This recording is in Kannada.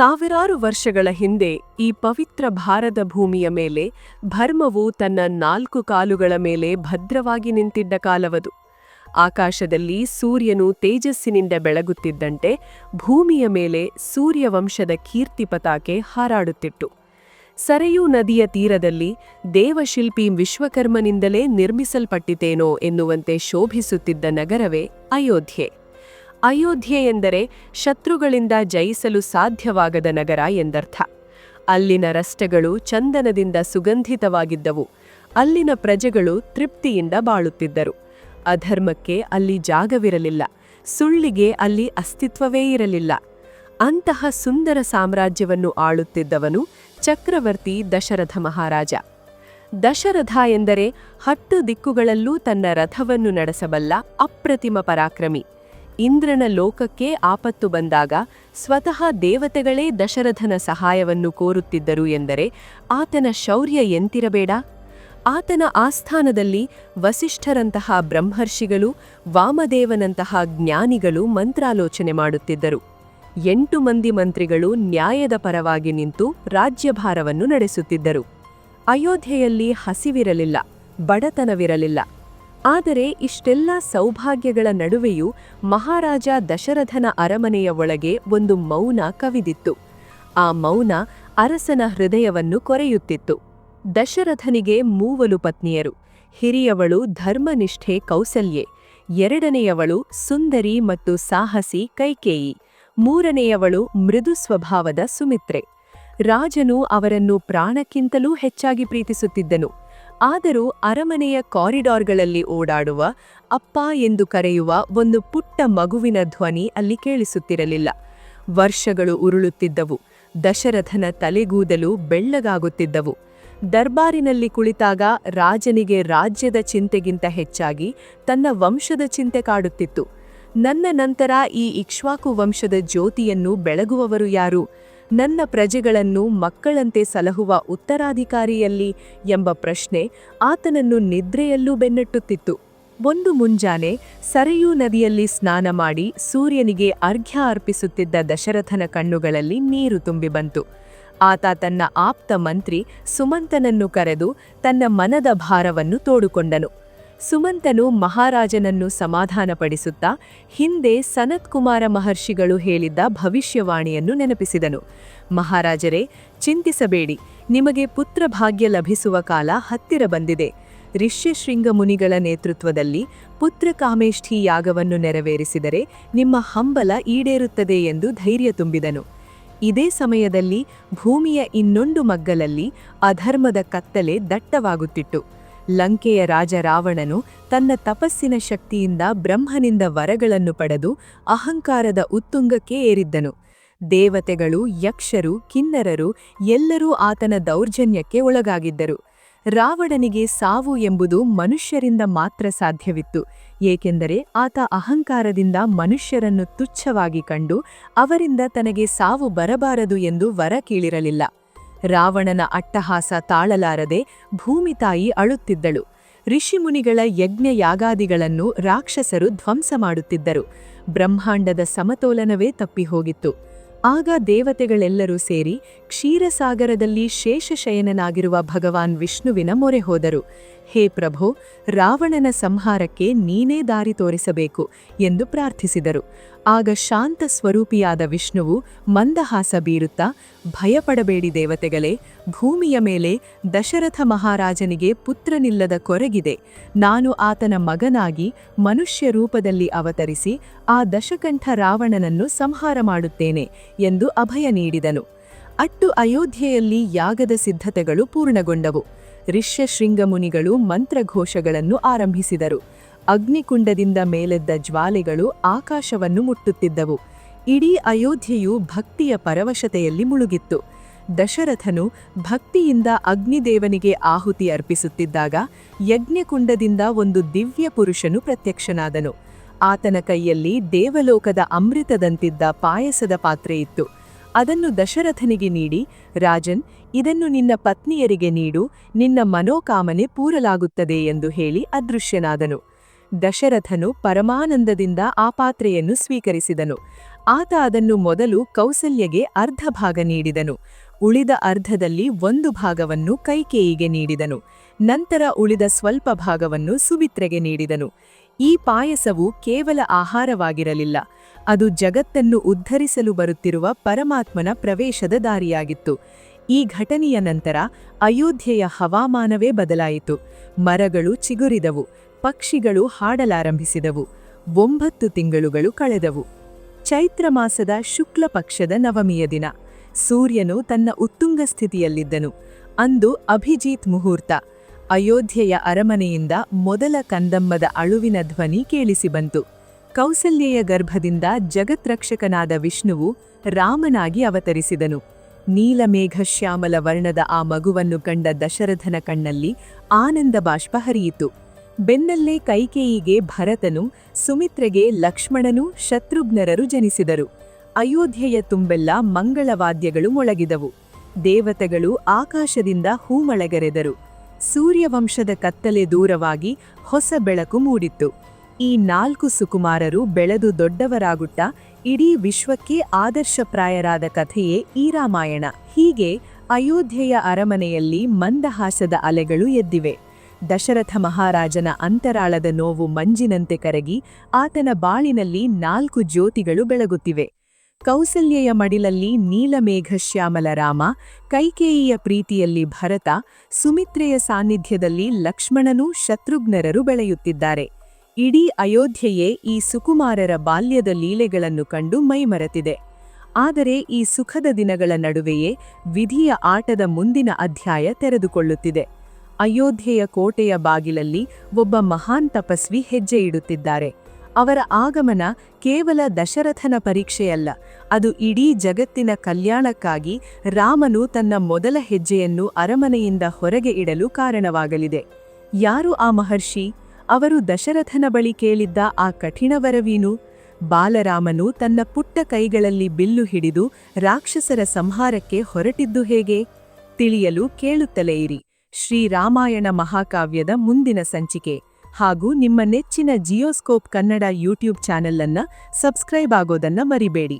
ಸಾವಿರಾರು ವರ್ಷಗಳ ಹಿಂದೆ ಈ ಪವಿತ್ರ ಭಾರದ ಭೂಮಿಯ ಮೇಲೆ ಧರ್ಮವು ತನ್ನ 4 ಕಾಲುಗಳ ಮೇಲೆ ಭದ್ರವಾಗಿ ನಿಂತಿದ್ದ ಕಾಲವದು. ಆಕಾಶದಲ್ಲಿ ಸೂರ್ಯನು ತೇಜಸ್ಸಿನಿಂದ ಬೆಳಗುತ್ತಿದ್ದಂತೆ ಭೂಮಿಯ ಮೇಲೆ ಸೂರ್ಯವಂಶದ ಕೀರ್ತಿ ಪತಾಕೆ ಹಾರಾಡುತ್ತಿತ್ತು. ಸರಯೂ ನದಿಯ ತೀರದಲ್ಲಿ ದೇವಶಿಲ್ಪಿ ವಿಶ್ವಕರ್ಮನಿಂದಲೇ ನಿರ್ಮಿಸಲ್ಪಟ್ಟಿತೇನೋ ಎನ್ನುವಂತೆ ಶೋಭಿಸುತ್ತಿದ್ದ ನಗರವೇ ಅಯೋಧ್ಯೆ. ಅಯೋಧ್ಯೆ ಎಂದರೆ ಶತ್ರುಗಳಿಂದ ಜಯಿಸಲು ಸಾಧ್ಯವಾಗದ ನಗರ ಎಂದರ್ಥ. ಅಲ್ಲಿನ ರಸ್ತೆಗಳು ಚಂದನದಿಂದ ಸುಗಂಧಿತವಾಗಿದ್ದವು. ಅಲ್ಲಿನ ಪ್ರಜೆಗಳು ತೃಪ್ತಿಯಿಂದ ಬಾಳುತ್ತಿದ್ದರು. ಅಧರ್ಮಕ್ಕೆ ಅಲ್ಲಿ ಜಾಗವಿರಲಿಲ್ಲ. ಸುಳ್ಳಿಗೆ ಅಲ್ಲಿ ಅಸ್ತಿತ್ವವೇ ಇರಲಿಲ್ಲ. ಅಂತಹ ಸುಂದರ ಸಾಮ್ರಾಜ್ಯವನ್ನು ಆಳುತ್ತಿದ್ದವನು ಚಕ್ರವರ್ತಿ ದಶರಥ ಮಹಾರಾಜ. ದಶರಥ ಎಂದರೆ 10 ದಿಕ್ಕುಗಳಲ್ಲೂ ತನ್ನ ರಥವನ್ನು ನಡೆಸಬಲ್ಲ ಅಪ್ರತಿಮ ಪರಾಕ್ರಮಿ. ಇಂದ್ರನ ಲೋಕಕ್ಕೆ ಆಪತ್ತು ಬಂದಾಗ ಸ್ವತಃ ದೇವತೆಗಳೇ ದಶರಥನ ಸಹಾಯವನ್ನು ಕೋರುತ್ತಿದ್ದರು ಎಂದರೆ ಆತನ ಶೌರ್ಯ ಎಂತಿರಬೇಡ. ಆತನ ಆಸ್ಥಾನದಲ್ಲಿ ವಸಿಷ್ಠರಂತಹ ಬ್ರಹ್ಮರ್ಷಿಗಳು, ವಾಮದೇವನಂತಹ ಜ್ಞಾನಿಗಳು ಮಂತ್ರಾಲೋಚನೆ ಮಾಡುತ್ತಿದ್ದರು. 8 ಮಂದಿ ಮಂತ್ರಿಗಳು ನ್ಯಾಯದ ಪರವಾಗಿ ನಿಂತು ರಾಜ್ಯಭಾರವನ್ನು ನಡೆಸುತ್ತಿದ್ದರು. ಅಯೋಧ್ಯೆಯಲ್ಲಿ ಹಸಿವಿರಲಿಲ್ಲ, ಬಡತನವಿರಲಿಲ್ಲ. ಆದರೆ ಇಷ್ಟೆಲ್ಲ ಸೌಭಾಗ್ಯಗಳ ನಡುವೆಯೂ ಮಹಾರಾಜ ದಶರಥನ ಅರಮನೆಯ ಒಳಗೆ ಒಂದು ಮೌನ ಕವಿದಿತ್ತು. ಆ ಮೌನ ಅರಸನ ಹೃದಯವನ್ನು ಕೊರೆಯುತ್ತಿತ್ತು. ದಶರಥನಿಗೆ 3 ಪತ್ನಿಯರು. ಹಿರಿಯವಳು ಧರ್ಮನಿಷ್ಠೆ ಕೌಸಲ್ಯೆ, ಎರಡನೆಯವಳು ಸುಂದರಿ ಮತ್ತು ಸಾಹಸಿ ಕೈಕೇಯಿ, ಮೂರನೆಯವಳು ಮೃದು ಸ್ವಭಾವದ ಸುಮಿತ್ರೆ. ರಾಜನು ಅವರನ್ನು ಪ್ರಾಣಕ್ಕಿಂತಲೂ ಹೆಚ್ಚಾಗಿ ಪ್ರೀತಿಸುತ್ತಿದ್ದನು. ಆದರೂ ಅರಮನೆಯ ಕಾರಿಡಾರ್ಗಳಲ್ಲಿ ಓಡಾಡುವ ಅಪ್ಪ ಎಂದು ಕರೆಯುವ ಒಂದು ಪುಟ್ಟ ಮಗುವಿನ ಧ್ವನಿ ಅಲ್ಲಿ ಕೇಳಿಸುತ್ತಿರಲಿಲ್ಲ. ವರ್ಷಗಳು ಉರುಳುತ್ತಿದ್ದವು. ದಶರಥನ ತಲೆಗೂದಲು ಬೆಳ್ಳಗಾಗುತ್ತಿದ್ದವು. ದರ್ಬಾರಿನಲ್ಲಿ ಕುಳಿತಾಗ ರಾಜನಿಗೆ ರಾಜ್ಯದ ಚಿಂತೆಗಿಂತ ಹೆಚ್ಚಾಗಿ ತನ್ನ ವಂಶದ ಚಿಂತೆ ಕಾಡುತ್ತಿತ್ತು. ನನ್ನ ನಂತರ ಈ ಇಕ್ಷ್ವಾಕು ವಂಶದ ಜ್ಯೋತಿಯನ್ನು ಬೆಳಗುವವರು ಯಾರು? ನನ್ನ ಪ್ರಜೆಗಳನ್ನು ಮಕ್ಕಳಂತೆ ಸಲಹುವ ಉತ್ತರಾಧಿಕಾರಿಯಲ್ಲಿ ಎಂಬ ಪ್ರಶ್ನೆ ಆತನನ್ನು ನಿದ್ರೆಯಲ್ಲೂ ಬೆನ್ನಟ್ಟುತ್ತಿತ್ತು. ಒಂದು ಮುಂಜಾನೆ ಸರಯೂ ನದಿಯಲ್ಲಿ ಸ್ನಾನ ಮಾಡಿ ಸೂರ್ಯನಿಗೆ ಅರ್ಘ್ಯ ಅರ್ಪಿಸುತ್ತಿದ್ದ ದಶರಥನ ಕಣ್ಣುಗಳಲ್ಲಿ ನೀರು ತುಂಬಿ ಬಂತು. ಆತ ತನ್ನ ಆಪ್ತ ಮಂತ್ರಿ ಸುಮಂತನನ್ನು ಕರೆದು ತನ್ನ ಮನದ ಭಾರವನ್ನು ತೋಡಿಕೊಂಡನು. ಸುಮಂತನು ಮಹಾರಾಜನನ್ನು ಸಮಾಧಾನಪಡಿಸುತ್ತಾ ಹಿಂದೆ ಸನತ್ಕುಮಾರ ಮಹರ್ಷಿಗಳು ಹೇಳಿದ್ದ ಭವಿಷ್ಯವಾಣಿಯನ್ನು ನೆನಪಿಸಿದನು. ಮಹಾರಾಜರೇ, ಚಿಂತಿಸಬೇಡಿ, ನಿಮಗೆ ಪುತ್ರಭಾಗ್ಯ ಲಭಿಸುವ ಕಾಲ ಹತ್ತಿರ ಬಂದಿದೆ. ಋಷ್ಯಶೃಂಗ ಮುನಿಗಳ ನೇತೃತ್ವದಲ್ಲಿ ಪುತ್ರಕಾಮೇಷ್ಠಿ ಯಾಗವನ್ನು ನೆರವೇರಿಸಿದರೆ ನಿಮ್ಮ ಹಂಬಲ ಈಡೇರುತ್ತದೆ ಎಂದು ಧೈರ್ಯ ತುಂಬಿದನು. ಇದೇ ಸಮಯದಲ್ಲಿ ಭೂಮಿಯ ಇನ್ನೊಂದು ಮಗ್ಗಲಲ್ಲಿ ಅಧರ್ಮದ ಕತ್ತಲೆ ದಟ್ಟವಾಗುತ್ತಿತ್ತು. ಲಂಕೆಯ ರಾಜ ರಾವಣನು ತನ್ನ ತಪಸ್ಸಿನ ಶಕ್ತಿಯಿಂದ ಬ್ರಹ್ಮನಿಂದ ವರಗಳನ್ನು ಪಡೆದು ಅಹಂಕಾರದ ಉತ್ತುಂಗಕ್ಕೆ ಏರಿದ್ದನು. ದೇವತೆಗಳು, ಯಕ್ಷರು, ಕಿನ್ನರರು ಎಲ್ಲರೂ ಆತನ ದೌರ್ಜನ್ಯಕ್ಕೆ ಒಳಗಾಗಿದ್ದರು. ರಾವಣನಿಗೆ ಸಾವು ಎಂಬುದು ಮನುಷ್ಯರಿಂದ ಮಾತ್ರ ಸಾಧ್ಯವಿತ್ತು, ಏಕೆಂದರೆ ಆತ ಅಹಂಕಾರದಿಂದ ಮನುಷ್ಯರನ್ನು ತುಚ್ಛವಾಗಿ ಕಂಡು ಅವರಿಂದ ತನಗೆ ಸಾವು ಬರಬಾರದು ಎಂದು ವರ ಕೀಳಿರಲಿಲ್ಲ. ರಾವಣನ ಅಟ್ಟಹಾಸ ತಾಳಲಾರದೆ ಭೂಮಿತಾಯಿ ಅಳುತ್ತಿದ್ದಳು. ಋಷಿಮುನಿಗಳ ಯಜ್ಞಯಾಗಾದಿಗಳನ್ನು ರಾಕ್ಷಸರು ಧ್ವಂಸ ಮಾಡುತ್ತಿದ್ದರು. ಬ್ರಹ್ಮಾಂಡದ ಸಮತೋಲನವೇ ತಪ್ಪಿಹೋಗಿತ್ತು. ಆಗ ದೇವತೆಗಳೆಲ್ಲರೂ ಸೇರಿ ಕ್ಷೀರಸಾಗರದಲ್ಲಿ ಶೇಷಶಯನನಾಗಿರುವ ಭಗವಾನ್ ವಿಷ್ಣುವಿನ ಮೊರೆ ಹೋದರು. ಹೇ ಪ್ರಭೋ, ರಾವಣನ ಸಂಹಾರಕ್ಕೆ ನೀನೇ ದಾರಿ ತೋರಿಸಬೇಕು ಎಂದು ಪ್ರಾರ್ಥಿಸಿದರು. ಆಗ ಶಾಂತ ಸ್ವರೂಪಿಯಾದ ವಿಷ್ಣುವು ಮಂದಹಾಸ ಬೀರುತ್ತಾ, ಭಯಪಡಬೇಡಿ ದೇವತೆಗಳೇ, ಭೂಮಿಯ ಮೇಲೆ ದಶರಥ ಮಹಾರಾಜನಿಗೆ ಪುತ್ರನಿಲ್ಲದ ಕೊರಗಿದೆ. ನಾನು ಆತನ ಮಗನಾಗಿ ಮನುಷ್ಯ ರೂಪದಲ್ಲಿ ಅವತರಿಸಿ ಆ ದಶಕಂಠ ರಾವಣನನ್ನು ಸಂಹಾರ ಮಾಡುತ್ತೇನೆ ಎಂದು ಅಭಯ ನೀಡಿದನು. ಅಟ್ಟು ಅಯೋಧ್ಯೆಯಲ್ಲಿ ಯಾಗದ ಸಿದ್ಧತೆಗಳು ಪೂರ್ಣಗೊಂಡವು. ಋಷ್ಯಶೃಂಗ ಮುನಿಗಳು ಮಂತ್ರಘೋಷಗಳನ್ನು ಆರಂಭಿಸಿದರು. ಅಗ್ನಿಕುಂಡದಿಂದ ಮೇಲೆದ್ದ ಜ್ವಾಲೆಗಳು ಆಕಾಶವನ್ನು ಮುಟ್ಟುತ್ತಿದ್ದವು. ಇಡೀ ಅಯೋಧ್ಯೆಯು ಭಕ್ತಿಯ ಪರವಶತೆಯಲ್ಲಿ ಮುಳುಗಿತ್ತು. ದಶರಥನು ಭಕ್ತಿಯಿಂದ ಅಗ್ನಿದೇವನಿಗೆ ಆಹುತಿ ಅರ್ಪಿಸುತ್ತಿದ್ದಾಗ ಯಜ್ಞಕುಂಡದಿಂದ ಒಂದು ದಿವ್ಯ ಪುರುಷನು ಪ್ರತ್ಯಕ್ಷನಾದನು. ಆತನ ಕೈಯಲ್ಲಿ ದೇವಲೋಕದ ಅಮೃತದಂತಿದ್ದ ಪಾಯಸದ ಪಾತ್ರೆಯಿತ್ತು. ಅದನ್ನು ದಶರಥನಿಗೆ ನೀಡಿ, ರಾಜನ್, ಇದನ್ನು ನಿನ್ನ ಪತ್ನಿಯರಿಗೆ ನೀಡು, ನಿನ್ನ ಮನೋಕಾಮನೆ ಪೂರಲಾಗುತ್ತದೆ ಎಂದು ಹೇಳಿ ಅದೃಶ್ಯನಾದನು. ದಶರಥನು ಪರಮಾನಂದದಿಂದ ಆ ಪಾತ್ರೆಯನ್ನು ಸ್ವೀಕರಿಸಿದನು. ಆತ ಅದನ್ನು ಮೊದಲು ಕೌಸಲ್ಯಗೆ ಅರ್ಧ ಭಾಗ ನೀಡಿದನು. ಉಳಿದ ಅರ್ಧದಲ್ಲಿ 1 ಭಾಗವನ್ನು ಕೈಕೇಯಿಗೆ ನೀಡಿದನು. ನಂತರ ಉಳಿದ ಸ್ವಲ್ಪ ಭಾಗವನ್ನು ಸುಮಿತ್ರೆಗೆ ನೀಡಿದನು. ಈ ಪಾಯಸವು ಕೇವಲ ಆಹಾರವಾಗಿರಲಿಲ್ಲ, ಅದು ಜಗತ್ತನ್ನು ಉದ್ಧರಿಸಲು ಬರುತ್ತಿರುವ ಪರಮಾತ್ಮನ ಪ್ರವೇಶದ ದಾರಿಯಾಗಿತ್ತು. ಈ ಘಟನೆಯ ನಂತರ ಅಯೋಧ್ಯೆಯ ಹವಾಮಾನವೇ ಬದಲಾಯಿತು. ಮರಗಳು ಚಿಗುರಿದವು, ಪಕ್ಷಿಗಳು ಹಾಡಲಾರಂಭಿಸಿದವು. 9 ತಿಂಗಳುಗಳು ಕಳೆದವು. ಚೈತ್ರ ಮಾಸದ ಶುಕ್ಲ ಪಕ್ಷದ ನವಮಿಯ ದಿನ. ಸೂರ್ಯನು ತನ್ನ ಉತ್ತುಂಗ ಸ್ಥಿತಿಯಲ್ಲಿದ್ದನು. ಅಂದು ಅಭಿಜೀತ್ ಮುಹೂರ್ತ. ಅಯೋಧ್ಯೆಯ ಅರಮನೆಯಿಂದ ಮೊದಲ ಕಂದಮ್ಮದ ಅಳುವಿನ ಧ್ವನಿ ಕೇಳಿಸಿಬಂತು. ಕೌಸಲ್ಯೆಯ ಗರ್ಭದಿಂದ ಜಗತ್ರಕ್ಷಕನಾದ ವಿಷ್ಣುವು ರಾಮನಾಗಿ ಅವತರಿಸಿದನು. ನೀಲಮೇಘಶ್ಯಾಮಲ ವರ್ಣದ ಆ ಮಗುವನ್ನು ಕಂಡ ದಶರಥನ ಕಣ್ಣಲ್ಲಿ ಆನಂದ ಬಾಷ್ಪ ಹರಿಯಿತು. ಬೆನ್ನಲ್ಲೇ ಕೈಕೇಯಿಗೆ ಭರತನು, ಸುಮಿತ್ರೆಗೆ ಲಕ್ಷ್ಮಣನೂ ಶತ್ರುಘ್ನರು ಜನಿಸಿದರು. ಅಯೋಧ್ಯೆಯ ತುಂಬೆಲ್ಲ ಮಂಗಳವಾದ್ಯಗಳು ಮೊಳಗಿದವು. ದೇವತೆಗಳು ಆಕಾಶದಿಂದ ಹೂಮಳೆಗರೆದರು. ಸೂರ್ಯವಂಶದ ಕತ್ತಲೆ ದೂರವಾಗಿ ಹೊಸ ಬೆಳಕು ಮೂಡಿತ್ತು. ಈ 4 ಸುಕುಮಾರರು ಬೆಳೆದು ದೊಡ್ಡವರಾಗುತ್ತಾ ಇಡೀ ವಿಶ್ವಕ್ಕೆ ಆದರ್ಶಪ್ರಾಯರಾದ ಕಥೆಯೇ ಈ ರಾಮಾಯಣ. ಹೀಗೆ ಅಯೋಧ್ಯೆಯ ಅರಮನೆಯಲ್ಲಿ ಮಂದಹಾಸದ ಅಲೆಗಳು ಎದ್ದಿವೆ. ದಶರಥ ಮಹಾರಾಜನ ಅಂತರಾಳದ ನೋವು ಮಂಜಿನಂತೆ ಕರಗಿ ಆತನ ಬಾಳಿನಲ್ಲಿ 4 ಜ್ಯೋತಿಗಳು ಬೆಳಗುತ್ತಿವೆ. ಕೌಸಲ್ಯೆಯ ಮಡಿಲಲ್ಲಿ ನೀಲಮೇಘಶ್ಯಾಮಲ ರಾಮ, ಕೈಕೇಯಿಯ ಪ್ರೀತಿಯಲ್ಲಿ ಭರತ, ಸುಮಿತ್ರೆಯ ಸಾನ್ನಿಧ್ಯದಲ್ಲಿ ಲಕ್ಷ್ಮಣನೂ ಶತ್ರುಘ್ನರು ಬೆಳೆಯುತ್ತಿದ್ದಾರೆ. ಇಡೀ ಅಯೋಧ್ಯೆಯೇ ಈ ಸುಕುಮಾರರ ಬಾಲ್ಯದ ಲೀಲೆಗಳನ್ನು ಕಂಡು ಮೈಮರೆತಿದೆ. ಆದರೆ ಈ ಸುಖದ ದಿನಗಳ ನಡುವೆಯೇ ವಿಧಿಯ ಆಟದ ಮುಂದಿನ ಅಧ್ಯಾಯ ತೆರೆದುಕೊಳ್ಳುತ್ತಿದೆ. ಅಯೋಧ್ಯೆಯ ಕೋಟೆಯ ಬಾಗಿಲಲ್ಲಿ ಒಬ್ಬ ಮಹಾನ್ ತಪಸ್ವಿ ಹೆಜ್ಜೆ ಇಡುತ್ತಿದ್ದಾರೆ. ಅವರ ಆಗಮನ ಕೇವಲ ದಶರಥನ ಪರೀಕ್ಷೆಯಲ್ಲ, ಅದು ಇಡೀ ಜಗತ್ತಿನ ಕಲ್ಯಾಣಕ್ಕಾಗಿ ರಾಮನು ತನ್ನ ಮೊದಲ ಹೆಜ್ಜೆಯನ್ನು ಅರಮನೆಯಿಂದ ಹೊರಗೆ ಇಡಲು ಕಾರಣವಾಗಲಿದೆ. ಯಾರು ಆ ಮಹರ್ಷಿ? ಅವರು ದಶರಥನ ಬಳಿ ಕೇಳಿದ್ದ ಆ ಕಠಿಣ ವರವೀನು? ಬಾಲರಾಮನು ತನ್ನ ಪುಟ್ಟ ಕೈಗಳಲ್ಲಿ ಬಿಲ್ಲು ಹಿಡಿದು ರಾಕ್ಷಸರ ಸಂಹಾರಕ್ಕೆ ಹೊರಟಿದ್ದು ಹೇಗೆ? ತಿಳಿಯಲು ಕೇಳುತ್ತಲೇ ಇರಿ. ಶ್ರೀರಾಮಾಯಣ ಮಹಾಕಾವ್ಯದ ಮುಂದಿನ ಸಂಚಿಕೆ. ಹಾಗೂ ನಿಮ್ಮ ನೆಚ್ಚಿನ ಜಿಯೋಸ್ಕೋಪ್ ಕನ್ನಡ ಯೂಟ್ಯೂಬ್ ಚಾನೆಲ್ ಅನ್ನು ಸಬ್ಸ್ಕ್ರೈಬ್ ಆಗೋದನ್ನ ಮರಿಬೇಡಿ.